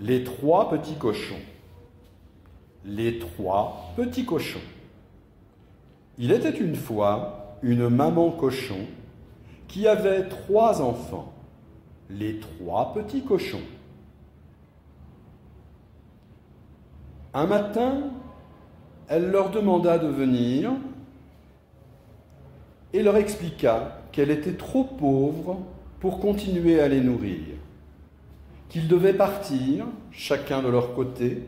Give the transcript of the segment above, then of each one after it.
Les trois petits cochons. Les trois petits cochons. Il était une fois une maman cochon qui avait 3 enfants, les 3 petits cochons. Un matin, elle leur demanda de venir et leur expliqua qu'elle était trop pauvre pour continuer à les nourrir, qu'ils devaient partir, chacun de leur côté,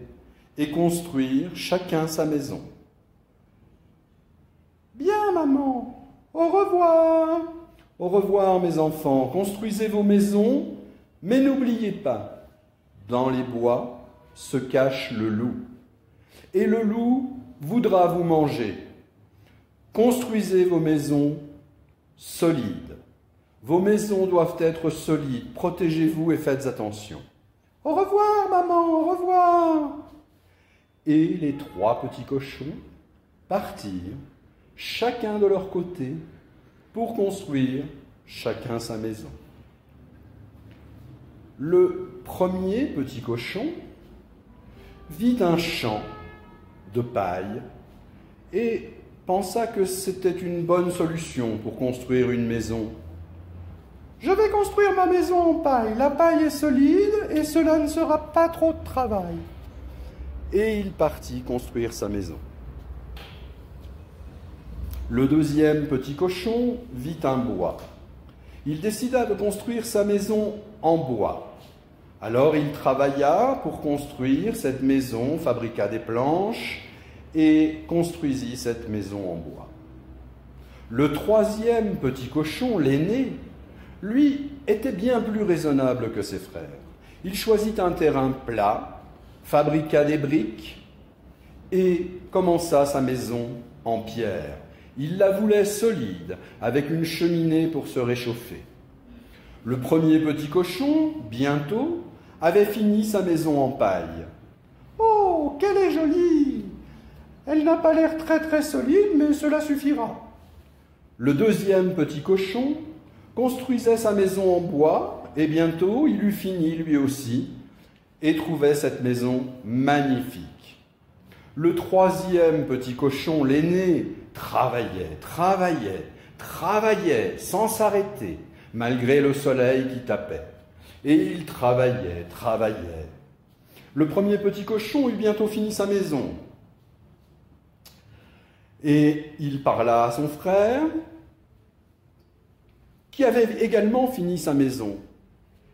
et construire chacun sa maison. « Bien, maman, au revoir. Au revoir, mes enfants, construisez vos maisons, mais n'oubliez pas, dans les bois se cache le loup, et le loup voudra vous manger. Construisez vos maisons solides. Vos maisons doivent être solides, protégez-vous et faites attention. Au revoir, maman, au revoir. » Et les 3 petits cochons partirent, chacun de leur côté, pour construire chacun sa maison. Le premier petit cochon vit un champ de paille et pensa que c'était une bonne solution pour construire une maison. « Je vais construire ma maison en paille. La paille est solide et cela ne sera pas trop de travail. » Et il partit construire sa maison. Le deuxième petit cochon vit un bois. Il décida de construire sa maison en bois. Alors il travailla pour construire cette maison, fabriqua des planches et construisit cette maison en bois. Le troisième petit cochon, l'aîné, lui, était bien plus raisonnable que ses frères. Il choisit un terrain plat, fabriqua des briques et commença sa maison en pierre. Il la voulait solide, avec une cheminée pour se réchauffer. Le premier petit cochon, bientôt, avait fini sa maison en paille. « Oh, qu'elle est jolie! Elle n'a pas l'air très très solide, mais cela suffira. » Le deuxième petit cochon construisait sa maison en bois, et bientôt il eut fini lui aussi, et trouvait cette maison magnifique. Le troisième petit cochon, l'aîné, travaillait sans s'arrêter, malgré le soleil qui tapait. Et il travaillait. Le premier petit cochon eut bientôt fini sa maison. Et il parla à son frère, qui avait également fini sa maison.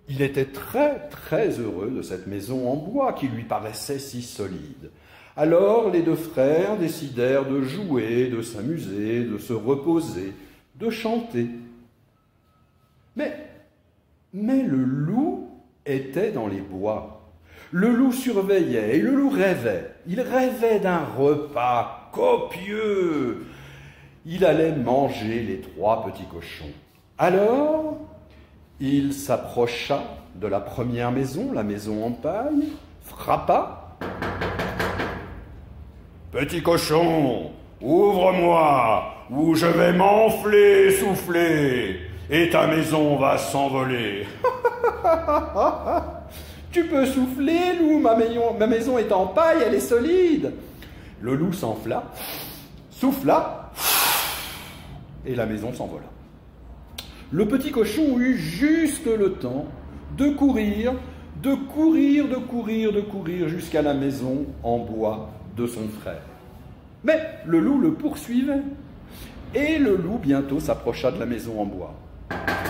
Il était très heureux de cette maison en bois qui lui paraissait si solide. Alors les 2 frères décidèrent de jouer, de s'amuser, de se reposer, de chanter. Mais le loup était dans les bois. Le loup surveillait et le loup rêvait. Il rêvait d'un repas copieux. Il allait manger les 3 petits cochons. Alors, il s'approcha de la première maison, la maison en paille, frappa. « Petit cochon, ouvre-moi, ou je vais m'enfler, souffler, et ta maison va s'envoler. »« Tu peux souffler, loup, ma maison est en paille, elle est solide. » Le loup s'enfla, souffla, et la maison s'envola. Le petit cochon eut juste le temps de courir jusqu'à la maison en bois de son frère. Mais le loup le poursuivait, et le loup bientôt s'approcha de la maison en bois.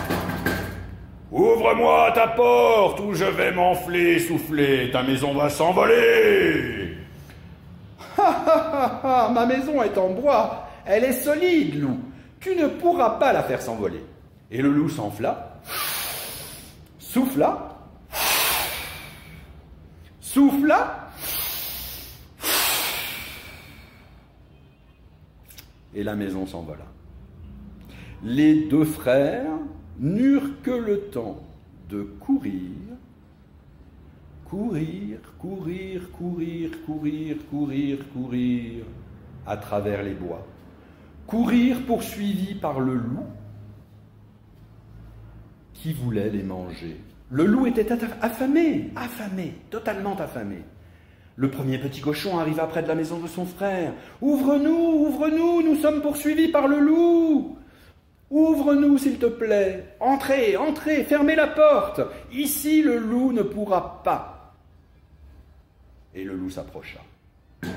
« Ouvre-moi ta porte ou je vais m'enfler, souffler, ta maison va s'envoler. »« Ma maison est en bois, elle est solide, loup, tu ne pourras pas la faire s'envoler. » Et le loup s'enfla, souffla, et la maison s'envola. Les 2 frères n'eurent que le temps de courir à travers les bois. Courir poursuivis par le loup qui voulait les manger. Le loup était affamé, totalement affamé. Le premier petit cochon arriva près de la maison de son frère. « Ouvre-nous, ouvre-nous, nous sommes poursuivis par le loup. Ouvre-nous, s'il te plaît. Entrez, entrez, fermez la porte. Ici, le loup ne pourra pas. » Et le loup s'approcha. «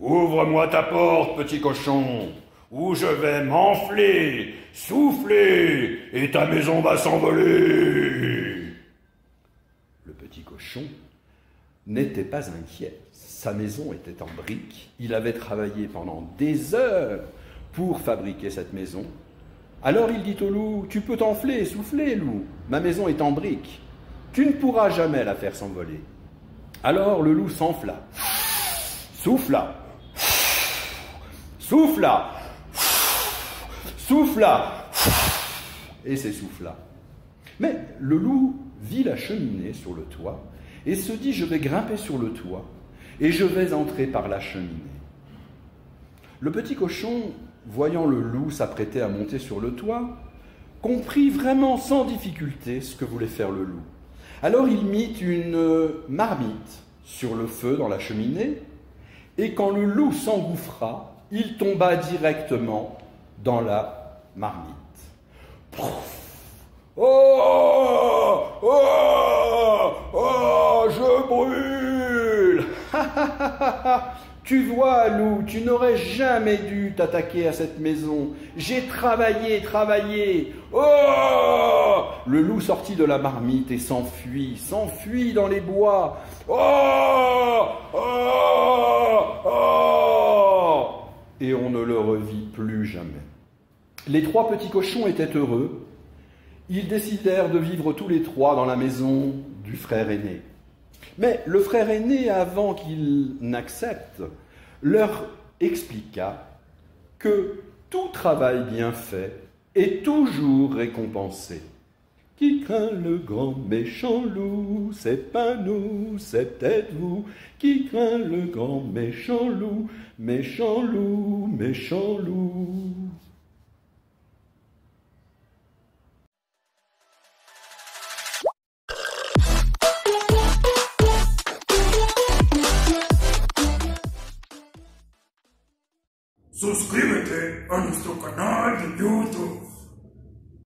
Ouvre-moi ta porte, petit cochon, ou je vais m'enfler, souffler, et ta maison va s'envoler. » Le petit cochon n'était pas inquiet. Sa maison était en briques. Il avait travaillé pendant des heures pour fabriquer cette maison. Alors il dit au loup, « Tu peux t'enfler, souffler, loup. Ma maison est en briques. Tu ne pourras jamais la faire s'envoler. » Alors le loup s'enfla, souffla, souffla, souffla, et s'essouffla. Mais le loup vit la cheminée sur le toit et se dit, je vais grimper sur le toit et je vais entrer par la cheminée. Le petit cochon, voyant le loup s'apprêter à monter sur le toit, comprit vraiment sans difficulté ce que voulait faire le loup. Alors il mit une marmite sur le feu dans la cheminée, et quand le loup s'engouffra, il tomba directement dans la marmite. Oh, oh, oh, je brûle. Tu vois, loup, tu n'aurais jamais dû t'attaquer à cette maison. J'ai travaillé. Oh! Le loup sortit de la marmite et s'enfuit dans les bois. Oh! Oh! Oh! Et on ne le revit plus jamais. Les trois petits cochons étaient heureux. Ils décidèrent de vivre tous les trois dans la maison du frère aîné. Mais le frère aîné, avant qu'il n'accepte, leur expliqua que tout travail bien fait est toujours récompensé. Qui craint le grand méchant loup, c'est pas nous, c'est peut-être vous. Qui craint le grand méchant loup, méchant loup, méchant loup. Suscríbete a nuestro canal de YouTube.